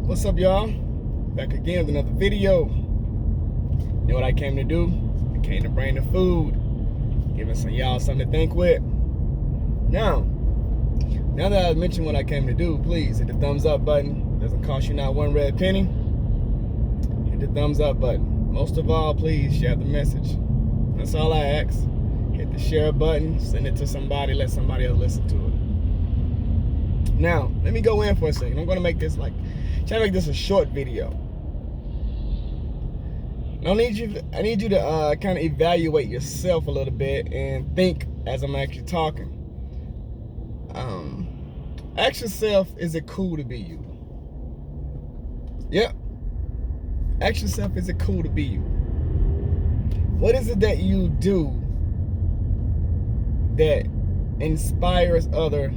What's up, y'all? Back again with another video. You know what I came to do? I came to bring the food, giving some y'all something to think with. Now that I mentioned what I came to do, please hit the thumbs up button. Doesn't cost you not one red penny. Hit the thumbs up button. Most of all, please share the message. That's all I ask. Hit the share button, send it to somebody, let somebody else listen to it. Now, let me go in for a second. I'm gonna make this try to make this a short video. I need you to kind of evaluate yourself a little bit and think as I'm actually talking. Ask yourself, is it cool to be you? Yep. Ask yourself, is it cool to be you? What is it that you do that inspires others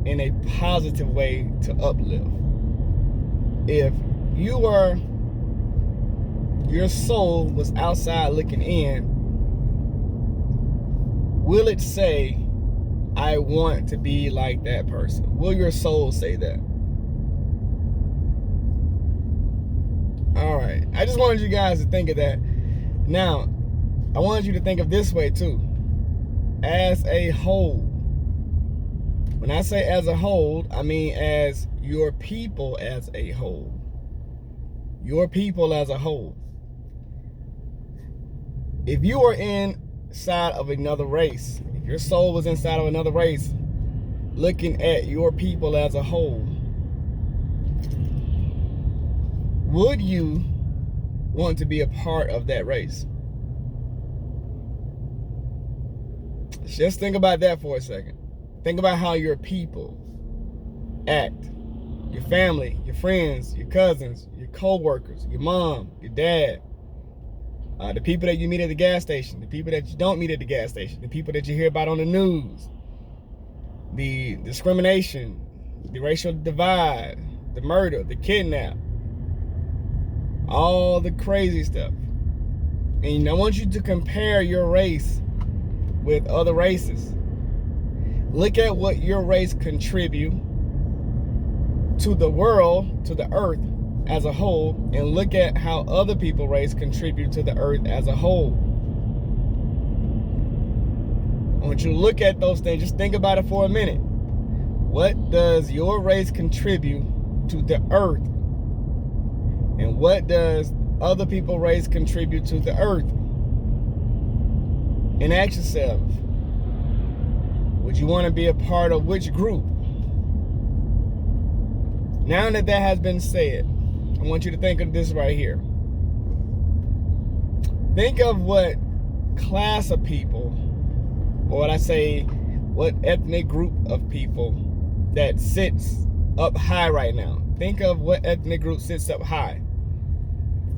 in a positive way to uplift? If your soul was outside looking in, will it say, I want to be like that person? Will your soul say that? All right. I just wanted you guys to think of that. Now, I wanted you to think of this way too. As a whole. When I say as a whole, I mean as your people as a whole. Your people as a whole. If you are inside of another race, if your soul was inside of another race, looking at your people as a whole, would you want to be a part of that race? Just think about that for a second. Think about how your people act. Your family, your friends, your cousins, your co-workers, your mom, your dad, the people that you meet at the gas station, the people that you don't meet at the gas station, the people that you hear about on the news, the discrimination, the racial divide, the murder, the kidnap, all the crazy stuff. And I want you to compare your race with other races. Look at what your race contribute to the world, to the earth as a whole, and look at how other people's race contribute to the earth as a whole. I want you to look at those things. Just think about it for a minute. What does your race contribute to the earth? And what does other people's race contribute to the earth? And ask yourself, would you want to be a part of which group? Now that has been said, I want you to think of this right here. Think of what class of people, or what ethnic group of people that sits up high right now. Think of what ethnic group sits up high.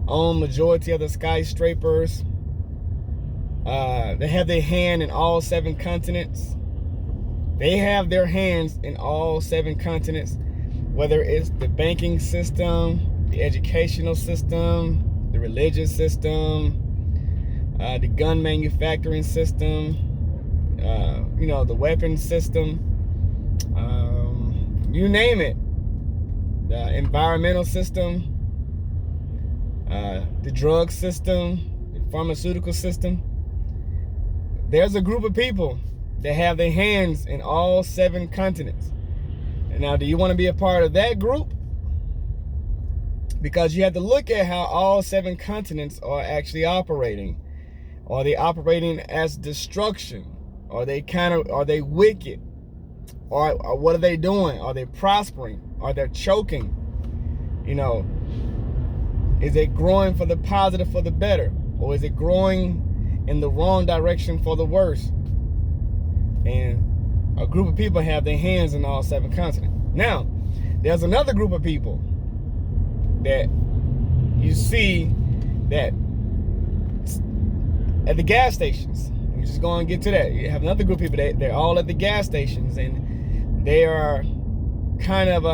On majority of the skyscrapers. They have their hand in all 7 continents. They have their hands in all 7 continents, whether it's the banking system, the educational system, the religious system, the gun manufacturing system, the weapon system, you name it, the environmental system, the drug system, the pharmaceutical system. There's a group of people that have their hands in all 7 continents. And now, do you want to be a part of that group? Because you have to look at how all 7 continents are actually operating. Are they operating as destruction? Are they wicked? Or what are they doing? Are they prospering? Are they choking? Is it growing for the positive, for the better? Or is it growing in the wrong direction for the worse? And a group of people have their hands in all 7 continents. Now, there's another group of people that you see that at the gas stations. I'm just going to get to that. You have another group of people that they're all at the gas stations, and they are kind of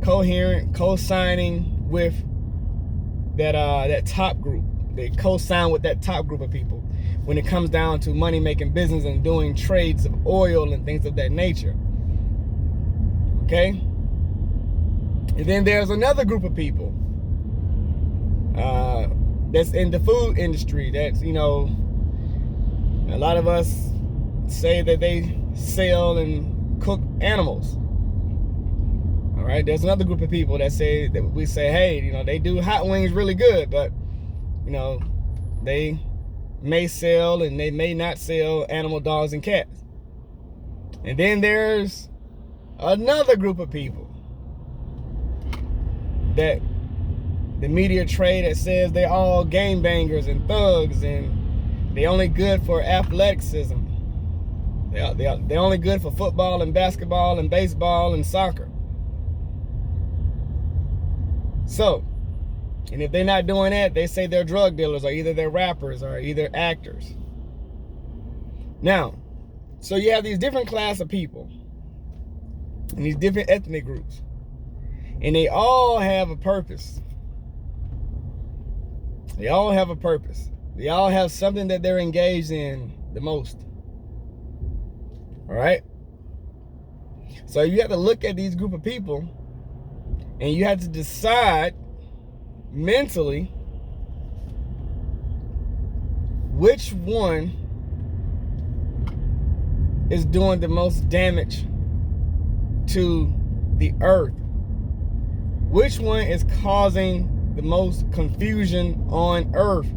coherent, co-signing with that top group. They co-sign with that top group of people when it comes down to money making business and doing trades of oil and things of that nature. Okay? And then there's another group of people that's in the food industry. That's, you know, a lot of us say that they sell and cook animals. All right, there's another group of people that say that we say, hey, you know, they do hot wings really good, but you know, they may sell and they may not sell animal, dogs, and cats. And then there's another group of people that the media trade that says they're all game bangers and thugs and they're only good for athleticism. They're only good for football and basketball and baseball and soccer. So, and if they're not doing that, they say they're drug dealers, or either they're rappers or either actors. Now, so you have these different class of people and these different ethnic groups, and they all have a purpose. They all have a purpose. They all have something that they're engaged in the most. All right? So you have to look at these group of people and you have to decide mentally which one is doing the most damage to the earth. Which one is causing the most confusion on earth?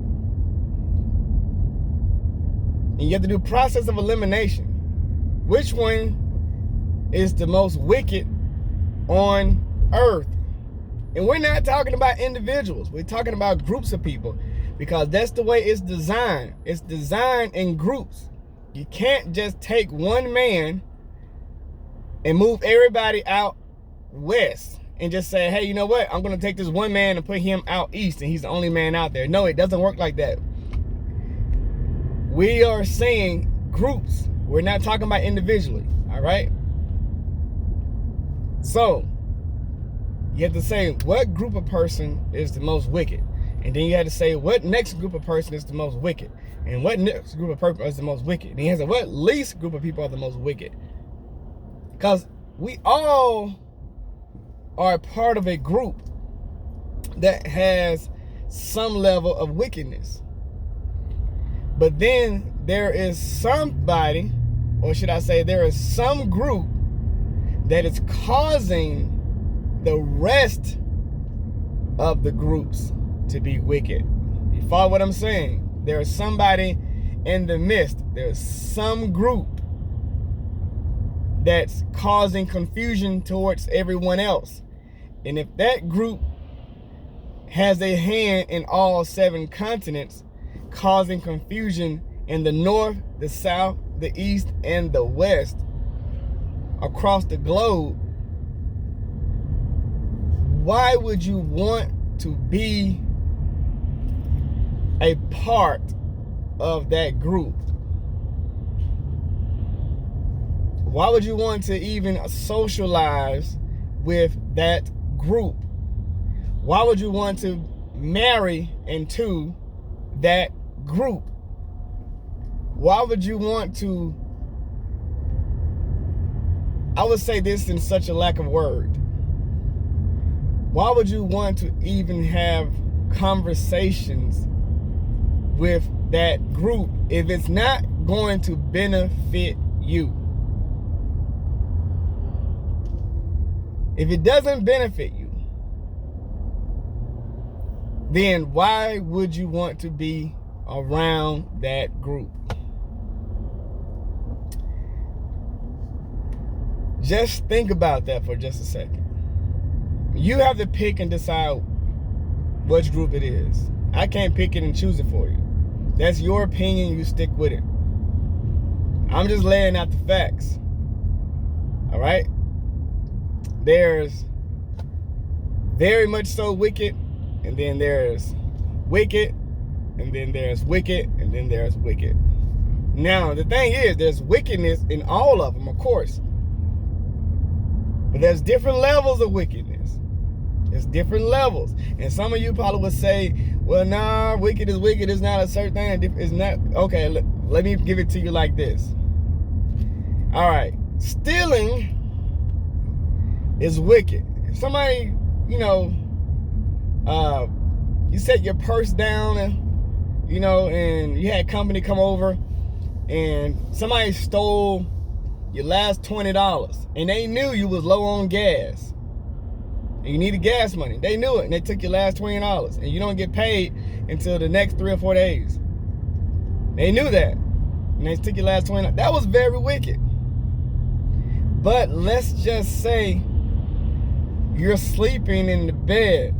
And you have to do process of elimination. Which one is the most wicked on earth? And we're not talking about individuals. We're talking about groups of people, because that's the way it's designed. It's designed in groups. You can't just take one man and move everybody out west and just say, hey, you know what? I'm going to take this one man and put him out east and he's the only man out there. No, it doesn't work like that. We are saying groups. We're not talking about individually, all right? So, you have to say what group of person is the most wicked. And then you have to say what next group of person is the most wicked. And what next group of person is the most wicked. And you have to say what least group of people are the most wicked. Because we all are part of a group that has some level of wickedness. But then there is somebody, or should I say there is some group that is causing the rest of the groups to be wicked. You follow what I'm saying? There is somebody in the midst. There's some group that's causing confusion towards everyone else. And if that group has a hand in all 7 continents, causing confusion in the north, the south, the east, and the west across the globe, why would you want to be a part of that group? Why would you want to even socialize with that group? Why would you want to marry into that group? Why would you want to, I would say this in such a lack of word, why would you want to even have conversations with that group if it's not going to benefit you? If it doesn't benefit you, then why would you want to be around that group? Just think about that for just a second. You have to pick and decide which group it is. I can't pick it and choose it for you. That's your opinion. You stick with it. I'm just laying out the facts. All right? There's very much so wicked, and then there's wicked, and then there's wicked, and then there's wicked. Now, the thing is, there's wickedness in all of them, of course. But there's different levels of wickedness. There's different levels. And some of you probably would say, well, nah, wicked is wicked. It's not a certain thing. It's not. Okay, let me give it to you like this. All right. Stealing is wicked. If somebody you know, you set your purse down and, you know, and you had company come over and somebody stole your last $20 and they knew you was low on gas and you needed gas money. They knew it and they took your last $20 and you don't get paid until the next 3 or 4 days. They knew that and they took your last $20. That was very wicked. But let's just say you're sleeping in the bed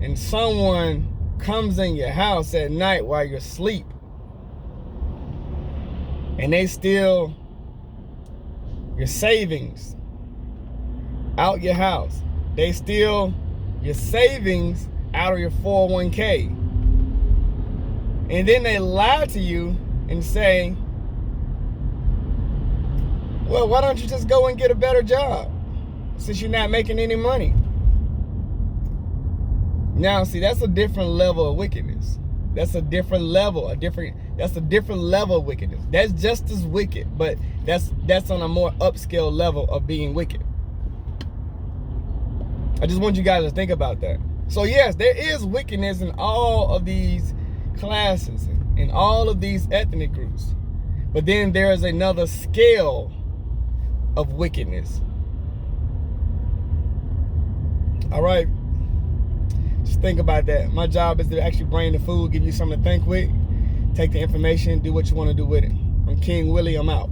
and someone comes in your house at night while you're asleep and they steal your savings out your house. They steal your savings out of your 401k. And then they lie to you and say, well, why don't you just go and get a better job since you're not making any money? Now, see, that's a different level of wickedness. That's a different level, that's a different level of wickedness. That's just as wicked, but that's on a more upscale level of being wicked. I just want you guys to think about that. So yes, there is wickedness in all of these classes, in all of these ethnic groups. But then there is another scale of wickedness. All right. Just think about that. My job is to actually bring the food, give you something to think with, take the information, do what you want to do with it. I'm King Willie, I'm out.